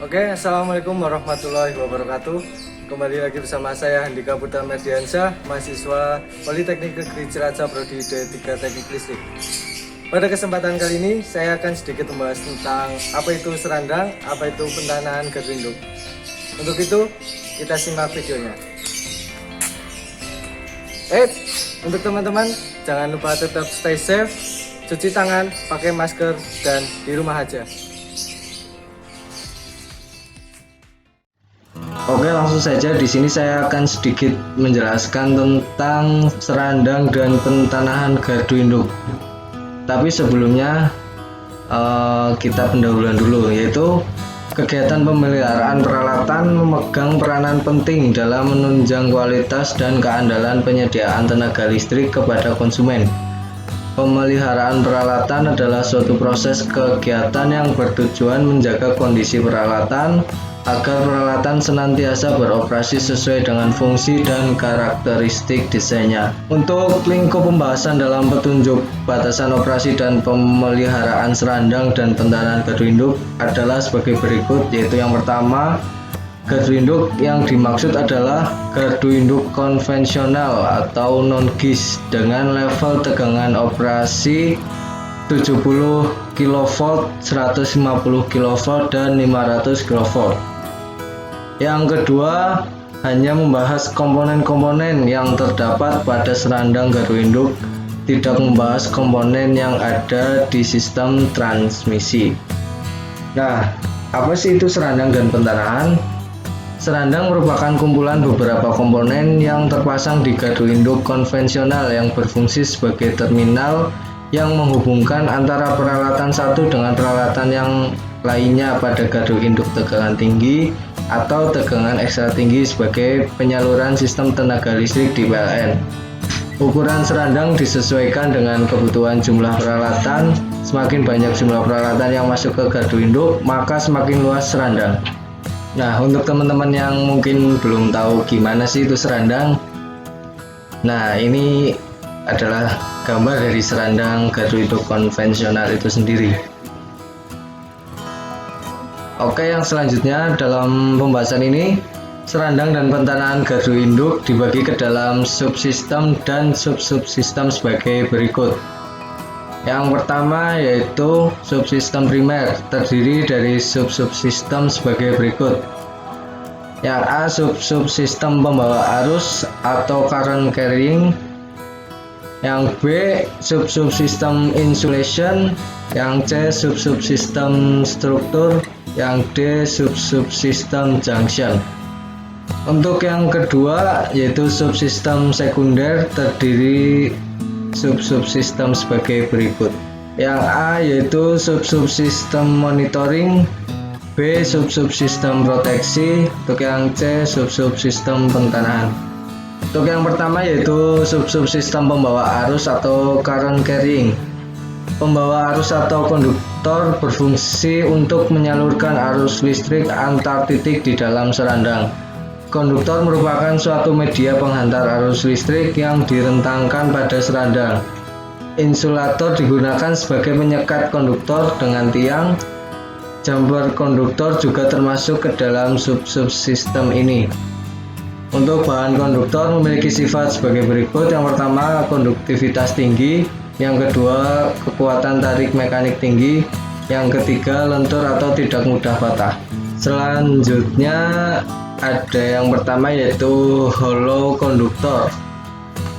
Oke, Assalamualaikum warahmatullahi wabarakatuh. Kembali lagi bersama saya Handika Putra Mediansyah, mahasiswa Politeknik Negeri Cilacap Prodi D3 Teknik Listrik. Pada kesempatan kali ini saya akan sedikit membahas tentang apa itu serandang, apa itu pentanahan gardu induk. Untuk itu kita simak videonya. Untuk teman-teman jangan lupa tetap stay safe, cuci tangan, pakai masker, dan di rumah aja. Oke, langsung saja di sini saya akan sedikit menjelaskan tentang serandang dan pentanahan gardu induk. Tapi sebelumnya kita pendahuluan dulu, yaitu kegiatan pemeliharaan peralatan memegang peranan penting dalam menunjang kualitas dan keandalan penyediaan tenaga listrik kepada konsumen. Pemeliharaan peralatan adalah suatu proses kegiatan yang bertujuan menjaga kondisi peralatan agar peralatan senantiasa beroperasi sesuai dengan fungsi dan karakteristik desainnya. Untuk lingkup pembahasan dalam petunjuk batasan operasi dan pemeliharaan serandang dan pentanahan gardu induk adalah sebagai berikut, yaitu yang pertama, gardu induk yang dimaksud adalah gardu induk konvensional atau non-GIS dengan level tegangan operasi 70 kV, 150 kV, dan 500 kV. Yang kedua, hanya membahas komponen-komponen yang terdapat pada serandang gardu induk, tidak membahas komponen yang ada di sistem transmisi. Nah, apa sih itu serandang dan pentanahan? Serandang merupakan kumpulan beberapa komponen yang terpasang di gardu induk konvensional yang berfungsi sebagai terminal yang menghubungkan antara peralatan satu dengan peralatan yang lainnya pada gardu induk tegangan tinggi atau tegangan ekstra tinggi sebagai penyaluran sistem tenaga listrik di PLN. Ukuran serandang disesuaikan dengan kebutuhan jumlah peralatan. Semakin banyak jumlah peralatan yang masuk ke gardu induk, maka semakin luas serandang. Nah, untuk teman-teman yang mungkin belum tahu gimana sih itu serandang, nah ini adalah gambar dari serandang gardu induk konvensional itu sendiri. Oke, yang selanjutnya dalam pembahasan ini, serandang dan pentanahan gardu induk dibagi ke dalam subsistem dan sub-subsistem sebagai berikut. Yang pertama yaitu subsistem primer, terdiri dari sub-subsistem sebagai berikut. Yang A, sub-subsistem pembawa arus atau current carrying. Yang B, sub-subsistem insulation. Yang C, sub-subsistem struktur. Yang D, sub-subsistem junction. Untuk yang kedua yaitu subsistem sekunder, terdiri sub-subsistem sebagai berikut. Yang A yaitu sub-subsistem monitoring, B sub-subsistem proteksi, untuk yang C sub-subsistem pentanahan. Untuk yang pertama yaitu sub-subsistem pembawa arus atau current carrying. Pembawa arus atau konduktor berfungsi untuk menyalurkan arus listrik antar titik di dalam serandang. Konduktor merupakan suatu media penghantar arus listrik yang direntangkan pada serandang. Insulator digunakan sebagai penyekat konduktor dengan tiang. Jumper konduktor juga termasuk ke dalam sub-subsistem ini. Untuk bahan konduktor memiliki sifat sebagai berikut. Yang pertama, konduktivitas tinggi. Yang kedua, kekuatan tarik mekanik tinggi. Yang ketiga, lentur atau tidak mudah patah. Selanjutnya ada yang pertama yaitu hollow konduktor.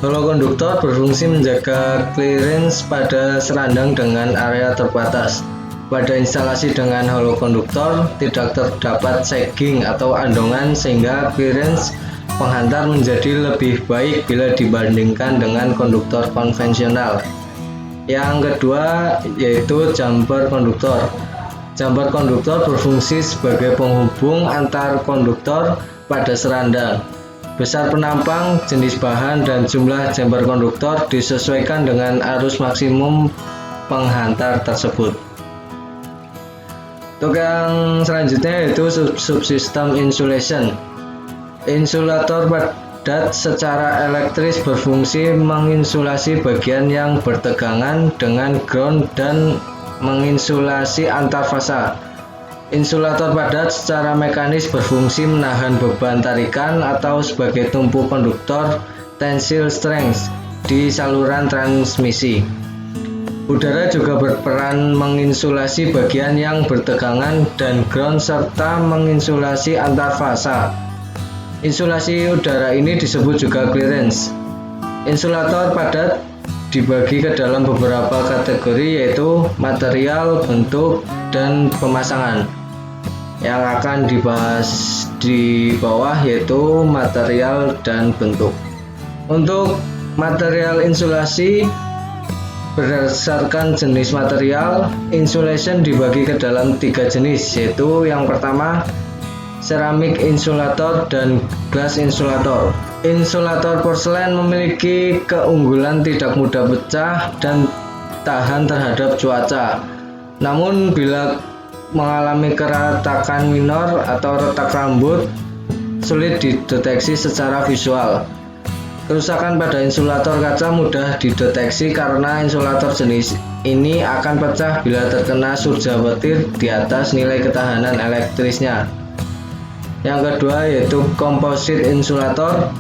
Hollow konduktor berfungsi menjaga clearance pada serandang dengan area terbatas. Pada instalasi dengan hollow konduktor tidak terdapat sagging atau andongan sehingga clearance penghantar menjadi lebih baik bila dibandingkan dengan konduktor konvensional. Yang kedua yaitu jumper konduktor. Jumper konduktor berfungsi sebagai penghubung antar konduktor pada serandang. Besar penampang, jenis bahan, dan jumlah jumper konduktor disesuaikan dengan arus maksimum penghantar tersebut. Untuk yang selanjutnya yaitu subsistem insulation. Insulator padat secara elektris berfungsi menginsulasi bagian yang bertegangan dengan ground dan menginsulasi antar fasa. Insulator padat secara mekanis berfungsi menahan beban tarikan atau sebagai tumpu konduktor tensile strength di saluran transmisi. Udara juga berperan menginsulasi bagian yang bertegangan dan ground serta menginsulasi antar fasa. Insulasi udara ini disebut juga clearance. Insulator padat dibagi ke dalam beberapa kategori, yaitu material, bentuk, dan pemasangan. Yang akan dibahas di bawah yaitu material dan bentuk. Untuk material insulasi, berdasarkan jenis material, insulation dibagi ke dalam 3 jenis, yaitu yang pertama ceramic insulator dan glass insulator. Insulator porselen memiliki keunggulan tidak mudah pecah dan tahan terhadap cuaca. Namun bila mengalami keretakan minor atau retak rambut, sulit dideteksi secara visual. Kerusakan pada insulator kaca mudah dideteksi karena insulator jenis ini akan pecah bila terkena surja petir di atas nilai ketahanan elektrisnya. Yang kedua yaitu composite insulator.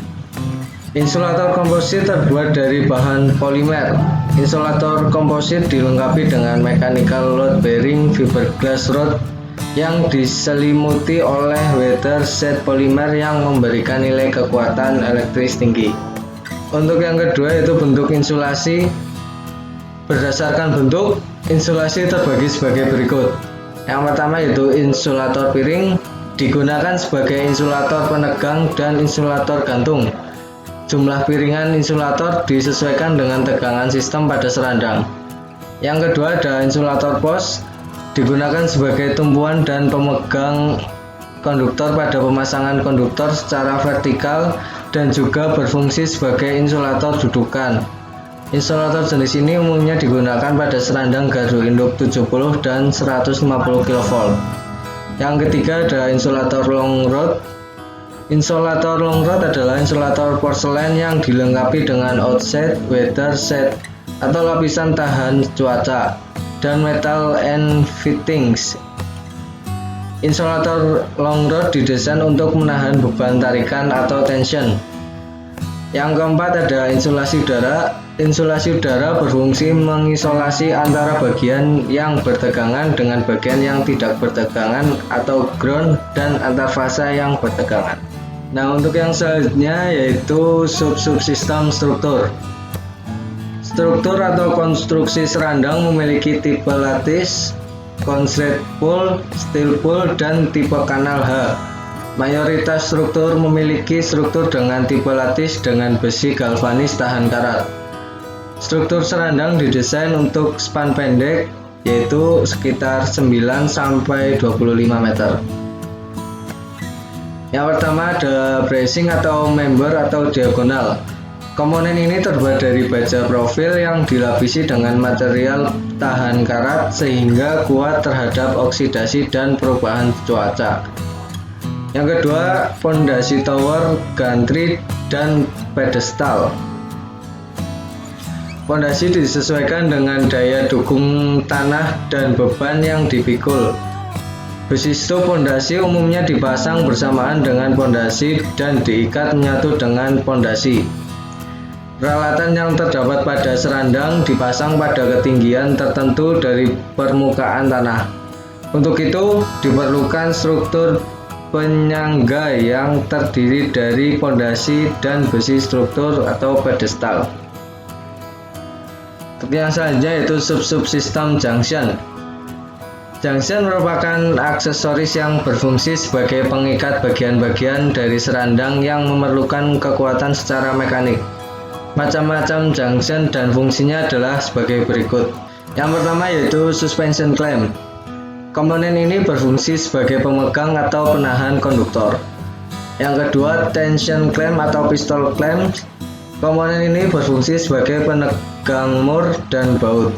Insulator komposit terbuat dari bahan polimer. Insulator komposit dilengkapi dengan mechanical load bearing fiberglass rod yang diselimuti oleh weather set polimer yang memberikan nilai kekuatan elektris tinggi. Untuk yang kedua yaitu bentuk insulasi. Berdasarkan bentuk, insulasi terbagi sebagai berikut. Yang pertama yaitu insulator piring, digunakan sebagai insulator penegang dan insulator gantung. Jumlah piringan insulator disesuaikan dengan tegangan sistem pada serandang. Yang kedua ada insulator pos, digunakan sebagai tumpuan dan pemegang konduktor pada pemasangan konduktor secara vertikal dan juga berfungsi sebagai insulator dudukan. Insulator jenis ini umumnya digunakan pada serandang gardu induk 70 dan 150 kV. Yang ketiga ada insulator long rod. Insulator long rod adalah insulator porselen yang dilengkapi dengan outside weather set atau lapisan tahan cuaca dan metal end fittings. Insulator long rod didesain untuk menahan beban tarikan atau tension. Yang keempat ada insulasi udara. Insulasi udara berfungsi mengisolasi antara bagian yang bertegangan dengan bagian yang tidak bertegangan atau ground dan antar fasa yang bertegangan. Nah, untuk yang selanjutnya yaitu subsistem struktur. Struktur atau konstruksi serandang memiliki tipe lattice, concrete pool, steel pool, dan tipe kanal H. Mayoritas struktur memiliki struktur dengan tipe lattice dengan besi galvanis tahan karat. Struktur serandang didesain untuk span pendek, yaitu sekitar 9 sampai 25 meter. Yang pertama ada bracing atau member atau diagonal. Komponen ini terbuat dari baja profil yang dilapisi dengan material tahan karat sehingga kuat terhadap oksidasi dan perubahan cuaca. Yang kedua, pondasi tower, gantry, dan pedestal. Pondasi disesuaikan dengan daya dukung tanah dan beban yang dipikul. Besi stup pondasi umumnya dipasang bersamaan dengan pondasi dan diikat menyatu dengan pondasi. Peralatan yang terdapat pada serandang dipasang pada ketinggian tertentu dari permukaan tanah. Untuk itu, diperlukan struktur penyangga yang terdiri dari pondasi dan besi struktur atau pedestal. Yang selanjutnya yaitu subsystem junction. Junction merupakan aksesoris yang berfungsi sebagai pengikat bagian-bagian dari serandang yang memerlukan kekuatan secara mekanik. Macam-macam junction dan fungsinya adalah sebagai berikut. Yang pertama yaitu suspension clamp. Komponen ini berfungsi sebagai pemegang atau penahan konduktor. Yang kedua, tension clamp atau pistol clamp. Komponen ini berfungsi sebagai penegang mur dan baut.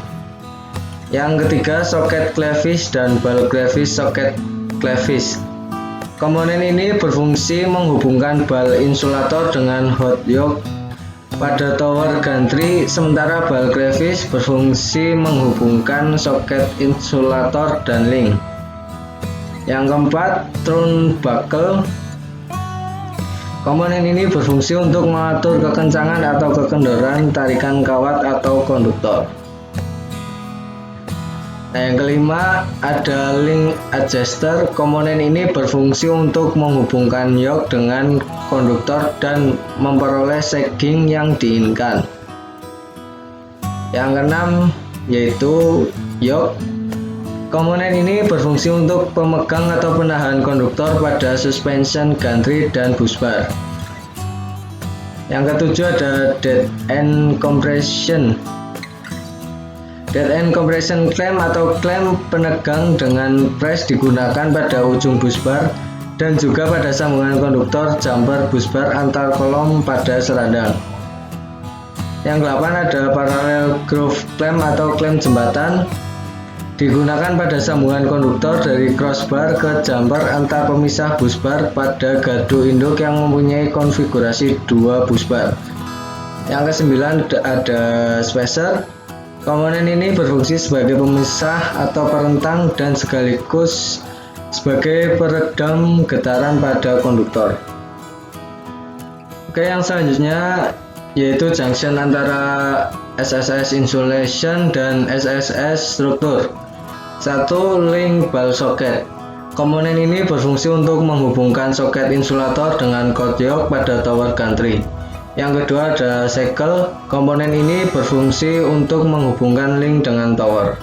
Yang ketiga, soket clevis dan ball clevis soket clevis. Komponen ini berfungsi menghubungkan bal insulator dengan hot yoke pada tower gantry, sementara bal clevis berfungsi menghubungkan soket insulator dan link. Yang keempat, turnbuckle. Komponen ini berfungsi untuk mengatur kekencangan atau kekendoran tarikan kawat atau konduktor. Nah, yang kelima ada link adjuster. Komponen ini berfungsi untuk menghubungkan yoke dengan konduktor dan memperoleh sagging yang diinginkan. Yang keenam yaitu yoke. Komponen ini berfungsi untuk pemegang atau penahan konduktor pada suspension gantry dan busbar. Yang ketujuh ada dead end compression. Dead end compression clamp atau klem penegang dengan press digunakan pada ujung busbar dan juga pada sambungan konduktor jumper busbar antar kolom pada serandang. Yang ke-8 ada parallel groove clamp atau klem jembatan. Digunakan pada sambungan konduktor dari crossbar ke jumper antar pemisah busbar pada gardu induk yang mempunyai konfigurasi 2 busbar. Yang ke-9 ada spacer. Komponen ini berfungsi sebagai pemisah atau perentang dan sekaligus sebagai peredam getaran pada konduktor. Oke, yang selanjutnya yaitu junction antara SSS insulation dan SSS struktur. 1. Link ball socket. Komponen ini berfungsi untuk menghubungkan soket insulator dengan cord yoke pada tower gantry. Yang kedua ada shackle. Komponen ini berfungsi untuk menghubungkan link dengan tower.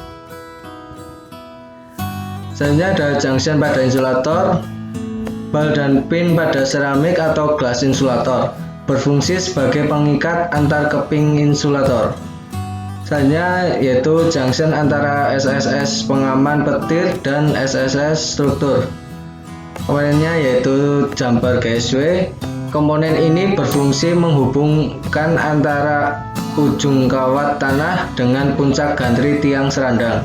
Selanjutnya ada junction pada insulator. Bal dan pin pada seramik atau glass insulator. Berfungsi sebagai pengikat antar keping insulator. Selanjutnya yaitu junction antara SSS pengaman petir dan SSS struktur. Komponennya yaitu jumper GSW. Komponen ini berfungsi menghubungkan antara ujung kawat tanah dengan puncak gantry tiang serandang.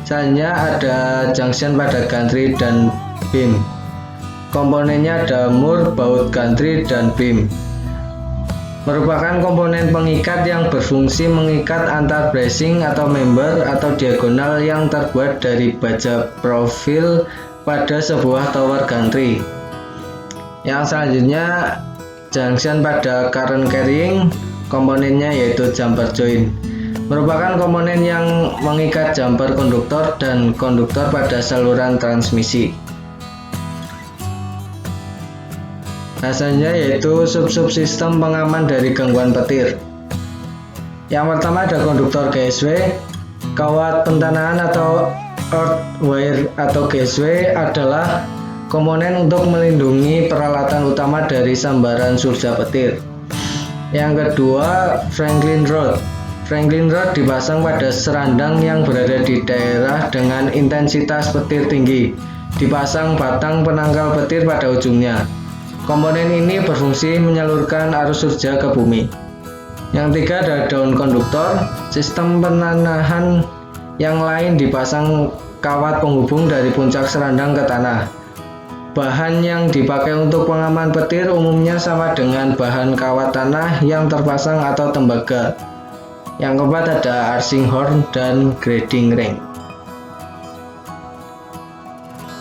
Selanjutnya ada junction pada gantry dan beam. Komponennya ada mur, baut gantry, dan beam. Merupakan komponen pengikat yang berfungsi mengikat antar bracing atau member atau diagonal yang terbuat dari baja profil pada sebuah tower gantry. Yang selanjutnya junction pada current carrying. Komponennya yaitu jumper joint. Merupakan komponen yang mengikat jumper konduktor dan konduktor pada saluran transmisi. Hasilnya yaitu subsistem pengaman dari gangguan petir. Yang pertama ada konduktor GSW. Kawat pentanahan atau earth wire atau GSW adalah komponen untuk melindungi peralatan utama dari sambaran surga petir. Yang kedua, Franklin rod. Franklin rod dipasang pada serandang yang berada di daerah dengan intensitas petir tinggi. Dipasang batang penangkal petir pada ujungnya. Komponen ini berfungsi menyalurkan arus surga ke bumi. Yang ketiga ada daun konduktor. Sistem penanahan yang lain dipasang kawat penghubung dari puncak serandang ke tanah. Bahan yang dipakai untuk pengaman petir umumnya sama dengan bahan kawat tanah yang terpasang atau tembaga. Yang keempat ada arcing horn dan grading ring.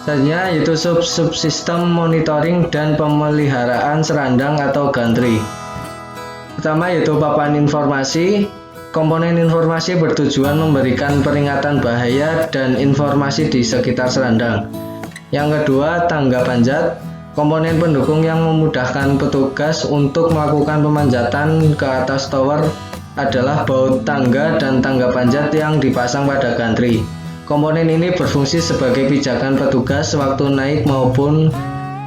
Selanjutnya yaitu subsistem monitoring dan pemeliharaan serandang atau gantry. Pertama yaitu papan informasi. Komponen informasi bertujuan memberikan peringatan bahaya dan informasi di sekitar serandang. Yang kedua, tangga panjat. Komponen pendukung yang memudahkan petugas untuk melakukan pemanjatan ke atas tower adalah baut tangga dan tangga panjat yang dipasang pada gantry. Komponen ini berfungsi sebagai pijakan petugas waktu naik maupun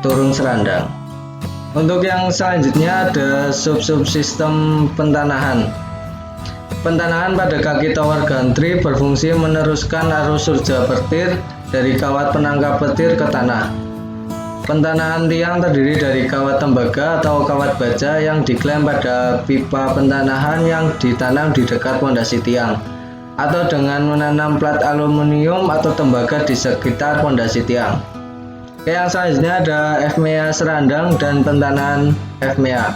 turun serandang. Untuk yang selanjutnya ada subsistem pentanahan. Pentanahan pada kaki tower gantry berfungsi meneruskan arus surga petir dari kawat penangkap petir ke tanah. Pentanahan tiang terdiri dari kawat tembaga atau kawat baja yang diklaim pada pipa pentanahan yang ditanam di dekat pondasi tiang, atau dengan menanam plat aluminium atau tembaga di sekitar pondasi tiang. Yang selanjutnya ada FMEA serandang dan pentanahan FMEA.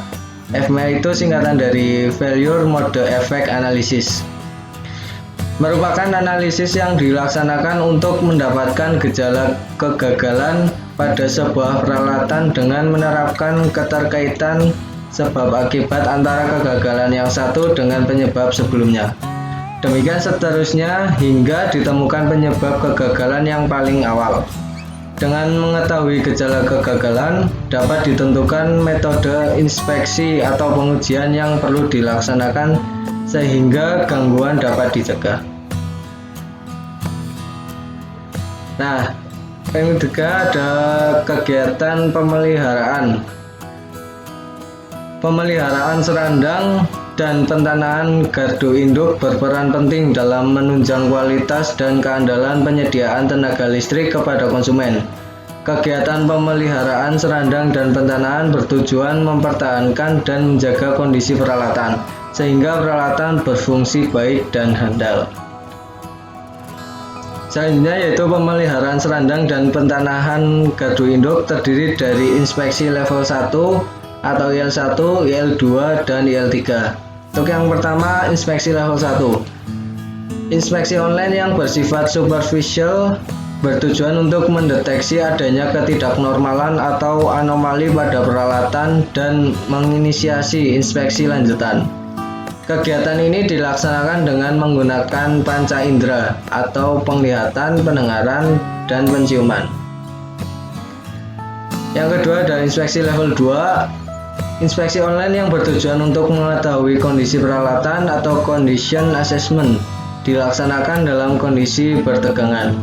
FMEA itu singkatan dari Failure Mode Effect Analysis. merupakan analisis yang dilaksanakan untuk mendapatkan gejala kegagalan pada sebuah peralatan dengan menerapkan keterkaitan sebab akibat antara kegagalan yang satu dengan penyebab sebelumnya. Demikian seterusnya hingga ditemukan penyebab kegagalan yang paling awal. Dengan mengetahui gejala kegagalan, dapat ditentukan metode inspeksi atau pengujian yang perlu dilaksanakan sehingga gangguan dapat dicegah. Nah, yang ketiga ada kegiatan pemeliharaan. Pemeliharaan serandang dan pentanahan gardu induk berperan penting dalam menunjang kualitas dan keandalan penyediaan tenaga listrik kepada konsumen. Kegiatan pemeliharaan serandang dan pentanahan bertujuan mempertahankan dan menjaga kondisi peralatan, sehingga peralatan berfungsi baik dan handal. Selanjutnya yaitu pemeliharaan serandang dan pentanahan gardu induk terdiri dari inspeksi level 1 atau IL1, IL2, dan IL3. Untuk yang pertama, inspeksi level 1. Inspeksi online yang bersifat superficial bertujuan untuk mendeteksi adanya ketidaknormalan atau anomali pada peralatan dan menginisiasi inspeksi lanjutan. Kegiatan ini dilaksanakan dengan menggunakan panca indera atau penglihatan, pendengaran, dan penciuman. Yang kedua adalah inspeksi level 2. Inspeksi online yang bertujuan untuk mengetahui kondisi peralatan atau condition assessment dilaksanakan dalam kondisi bertegangan.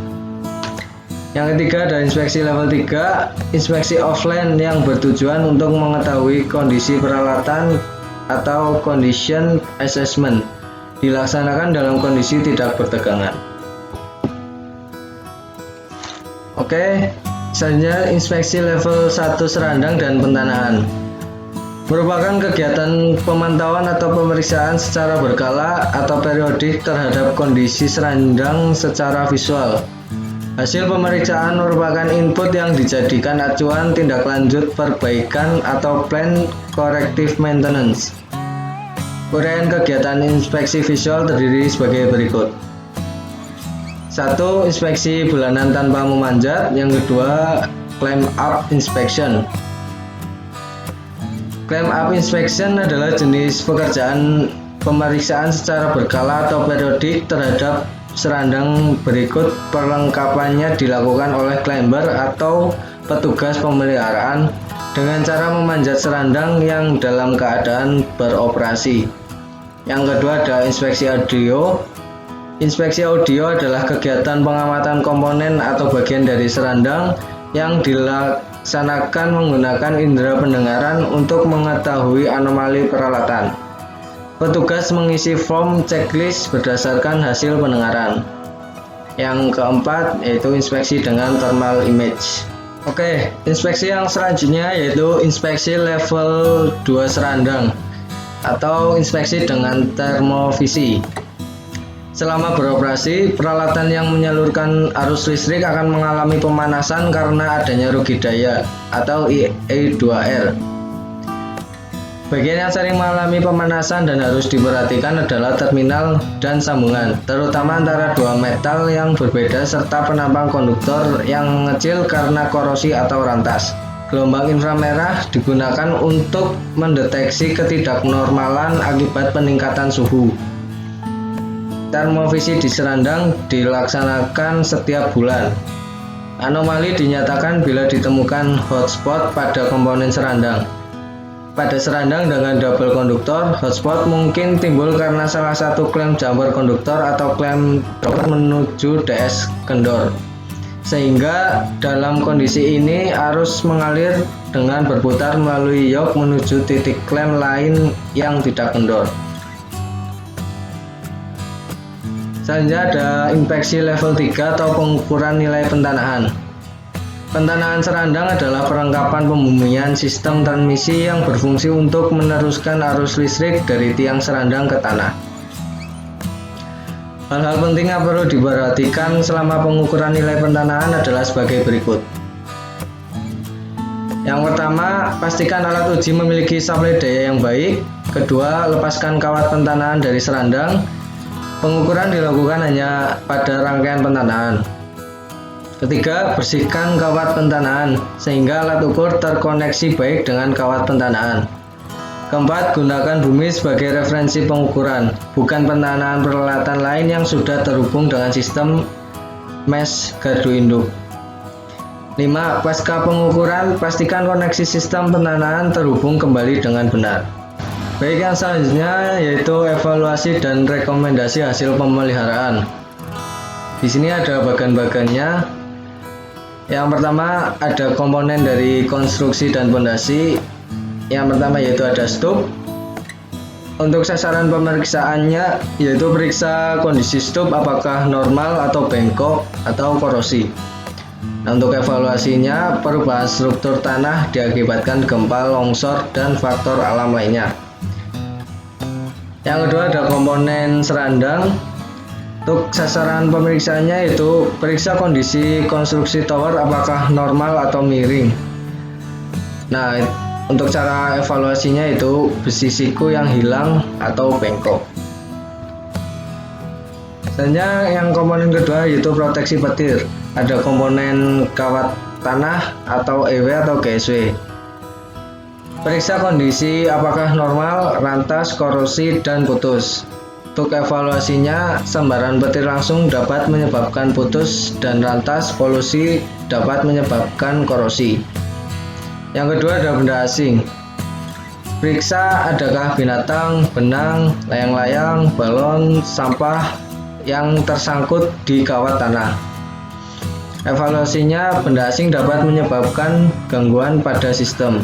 Yang ketiga adalah inspeksi level 3, inspeksi offline yang bertujuan untuk mengetahui kondisi peralatan atau condition assessment dilaksanakan dalam kondisi tidak bertegangan. Oke, selanjutnya inspeksi level 1 serandang dan pentanahan. Merupakan kegiatan pemantauan atau pemeriksaan secara berkala atau periodik terhadap kondisi serandang secara visual. Hasil pemeriksaan merupakan input yang dijadikan acuan tindak lanjut perbaikan atau plan corrective maintenance. Uraian kegiatan inspeksi visual terdiri sebagai berikut. 1. Inspeksi bulanan tanpa memanjat. Yang kedua, climb up inspection. Climb up inspection adalah jenis pekerjaan pemeriksaan secara berkala atau periodik terhadap serandang berikut. Perlengkapannya dilakukan oleh climber atau petugas pemeliharaan dengan cara memanjat serandang yang dalam keadaan beroperasi. Yang kedua adalah inspeksi audio. Inspeksi audio adalah kegiatan pengamatan komponen atau bagian dari serandang yang dilaksanakan menggunakan indera pendengaran untuk mengetahui anomali peralatan. Petugas mengisi form checklist berdasarkan hasil pendengaran. Yang keempat yaitu inspeksi dengan thermal image. Oke, inspeksi yang selanjutnya yaitu inspeksi level 2 serandang atau inspeksi dengan termovisi. Selama beroperasi, peralatan yang menyalurkan arus listrik akan mengalami pemanasan karena adanya rugi daya atau E2R. Bagian yang sering mengalami pemanasan dan harus diperhatikan adalah terminal dan sambungan, terutama antara dua metal yang berbeda serta penampang konduktor yang mengecil karena korosi atau rantas. Gelombang inframerah digunakan untuk mendeteksi ketidaknormalan akibat peningkatan suhu. Termovisi di serandang dilaksanakan setiap bulan. Anomali dinyatakan bila ditemukan hotspot pada komponen serandang. Pada serandang dengan double konduktor, hotspot mungkin timbul karena salah satu klem jumper konduktor atau klem menuju DS kendor. Sehingga dalam kondisi ini arus mengalir dengan berputar melalui yok menuju titik klem lain yang tidak kendor. Selanjutnya ada inspeksi level 3 atau pengukuran nilai pentanahan. Pentanahan serandang adalah perlengkapan pembumian sistem transmisi yang berfungsi untuk meneruskan arus listrik dari tiang serandang ke tanah. Hal-hal penting yang perlu diperhatikan selama pengukuran nilai pentanahan adalah sebagai berikut. Yang pertama, pastikan alat uji memiliki suplai daya yang baik. Kedua, lepaskan kawat pentanahan dari serandang. Pengukuran dilakukan hanya pada rangkaian pentanaan. Ketiga, bersihkan kawat pentanaan sehingga alat ukur terkoneksi baik dengan kawat pentanaan. Keempat, gunakan bumi sebagai referensi pengukuran, bukan pentanaan peralatan lain yang sudah terhubung dengan sistem mesh gardu induk. 5. Pasca pengukuran, pastikan koneksi sistem pentanaan terhubung kembali dengan benar. Baik, yang selanjutnya yaitu evaluasi dan rekomendasi hasil pemeliharaan. Di sini ada bagan-bagannya. Yang pertama ada komponen dari konstruksi dan pondasi. Yang pertama yaitu ada stup. Untuk sasaran pemeriksaannya yaitu periksa kondisi stup apakah normal atau bengkok atau korosi. Nah, untuk evaluasinya, perubahan struktur tanah diakibatkan gempa, longsor, dan faktor alam lainnya. Yang kedua ada komponen serandang. Untuk sasaran pemeriksaannya yaitu periksa kondisi konstruksi tower apakah normal atau miring. Nah, untuk cara evaluasinya itu besi siku yang hilang atau bengkok. Selanjutnya yang komponen kedua yaitu proteksi petir. Ada komponen kawat tanah atau EW atau GSW. Periksa kondisi apakah normal, rantas, korosi, dan putus. Untuk evaluasinya, sembaran petir langsung dapat menyebabkan putus dan rantas, polusi dapat menyebabkan korosi. Yang kedua ada benda asing. Periksa adakah binatang, benang, layang-layang, balon, sampah yang tersangkut di kawat tanah. Evaluasinya, benda asing dapat menyebabkan gangguan pada sistem.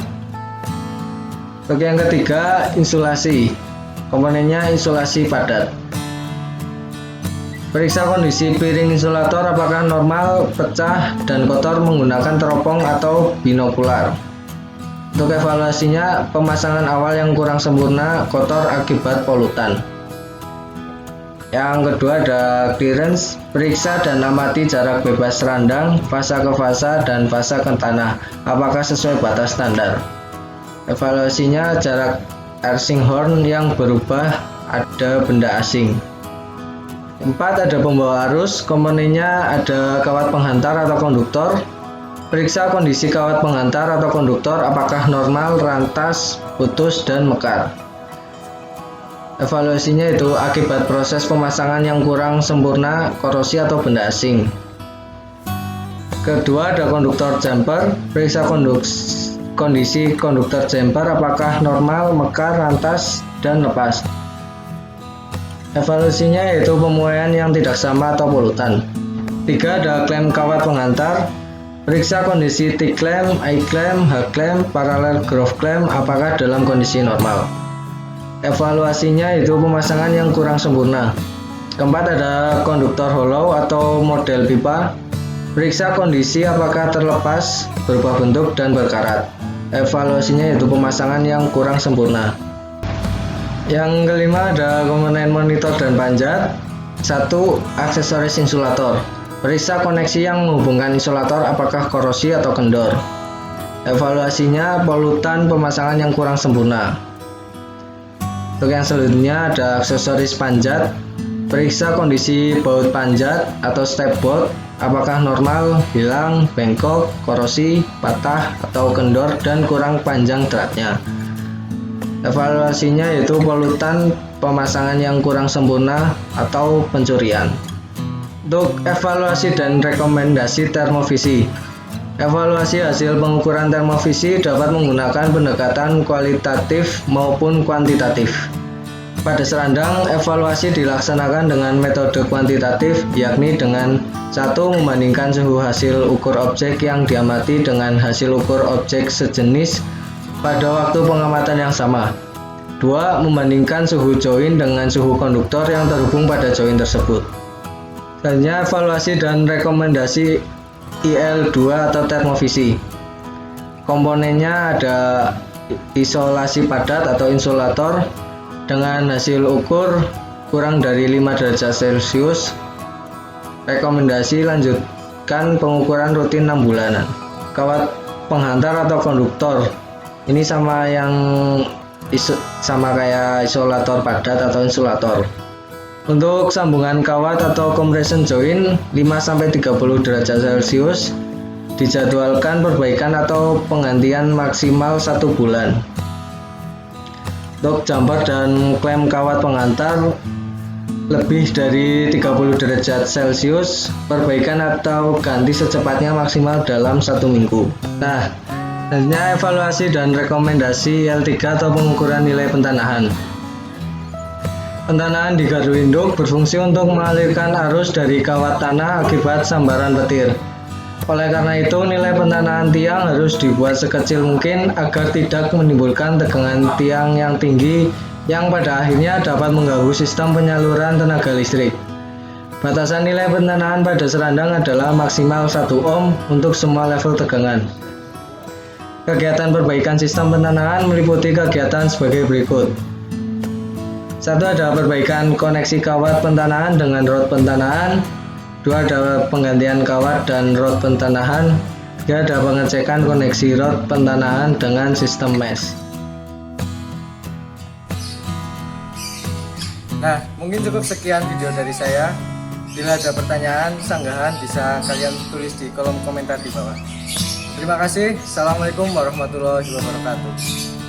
Untuk yang ketiga, insulasi. Komponennya insulasi padat. Periksa kondisi piring insulator apakah normal, pecah, dan kotor menggunakan teropong atau binokular. Untuk evaluasinya, pemasangan awal yang kurang sempurna, kotor akibat polutan. Yang kedua ada clearance. Periksa dan amati jarak bebas serandang, fasa ke fasa, dan fasa ke tanah apakah sesuai batas standar. Evaluasinya, jarak earthing horn yang berubah, ada benda asing. 4. Ada pembawa arus. Komponennya ada kawat penghantar atau konduktor. Periksa kondisi kawat penghantar atau konduktor apakah normal, rantas, putus, dan mekar. Evaluasinya itu akibat proses pemasangan yang kurang sempurna, korosi, atau benda asing. Kedua ada konduktor jumper. Periksa kondisi konduktor jumper apakah normal, mekar, rantas, dan lepas. Evaluasinya yaitu pemuaian yang tidak sama atau polutan. 3. Ada klem kawat penghantar. Periksa kondisi T-clamp, I-clamp, H-clamp, parallel groove clamp apakah dalam kondisi normal. Evaluasinya yaitu pemasangan yang kurang sempurna. Keempat ada konduktor hollow atau model pipa. Periksa kondisi apakah terlepas, berubah bentuk, dan berkarat. Evaluasinya yaitu pemasangan yang kurang sempurna. Yang kelima ada komponen monitor dan panjat. 1. Aksesoris insulator. Periksa koneksi yang menghubungkan insulator apakah korosi atau kendor. Evaluasinya polutan, pemasangan yang kurang sempurna. Untuk yang selanjutnya ada aksesoris panjat. Periksa kondisi baut panjat atau step bolt apakah normal, hilang, bengkok, korosi, patah, atau kendor, dan kurang panjang dratnya. Evaluasinya yaitu polutan, pemasangan yang kurang sempurna, atau pencurian. Untuk evaluasi dan rekomendasi termovisi. Evaluasi hasil pengukuran termovisi dapat menggunakan pendekatan kualitatif maupun kuantitatif. Pada serandang, evaluasi dilaksanakan dengan metode kuantitatif, yakni dengan 1. Membandingkan suhu hasil ukur objek yang diamati dengan hasil ukur objek sejenis pada waktu pengamatan yang sama. 2. Membandingkan suhu join dengan suhu konduktor yang terhubung pada join tersebut. Selanjutnya, evaluasi dan rekomendasi IL2 atau termovisi. Komponennya ada isolasi padat atau insulator dengan hasil ukur kurang dari 5 derajat Celcius. Rekomendasi lanjutkan pengukuran rutin 6 bulanan. Kawat penghantar atau konduktor. Ini sama kayak isolator padat atau insulator. Untuk sambungan kawat atau compression joint 5-30 derajat Celcius, dijadwalkan perbaikan atau penggantian maksimal 1 bulan. Untuk jumper dan klem kawat pengantar lebih dari 30 derajat Celcius, perbaikan atau ganti secepatnya maksimal dalam 1 minggu. Nah, selanjutnya evaluasi dan rekomendasi L3 atau pengukuran nilai pentanahan. Pentanahan di gardu induk berfungsi untuk mengalirkan arus dari kawat tanah akibat sambaran petir. Oleh karena itu, nilai pentanahan tiang harus dibuat sekecil mungkin agar tidak menimbulkan tegangan tiang yang tinggi yang pada akhirnya dapat mengganggu sistem penyaluran tenaga listrik. Batasan nilai pentanahan pada serandang adalah maksimal 1 ohm untuk semua level tegangan. Kegiatan perbaikan sistem pentanahan meliputi kegiatan sebagai berikut. 1. Ada perbaikan koneksi kawat pentanahan dengan rod pentanahan. 2. Ada penggantian kawat dan rod pentanahan. 3. Ada pengecekan koneksi rod pentanahan dengan sistem mesh. Nah, mungkin cukup sekian video dari saya. Bila ada pertanyaan, sanggahan bisa kalian tulis di kolom komentar di bawah. Terima kasih. Assalamualaikum warahmatullahi wabarakatuh.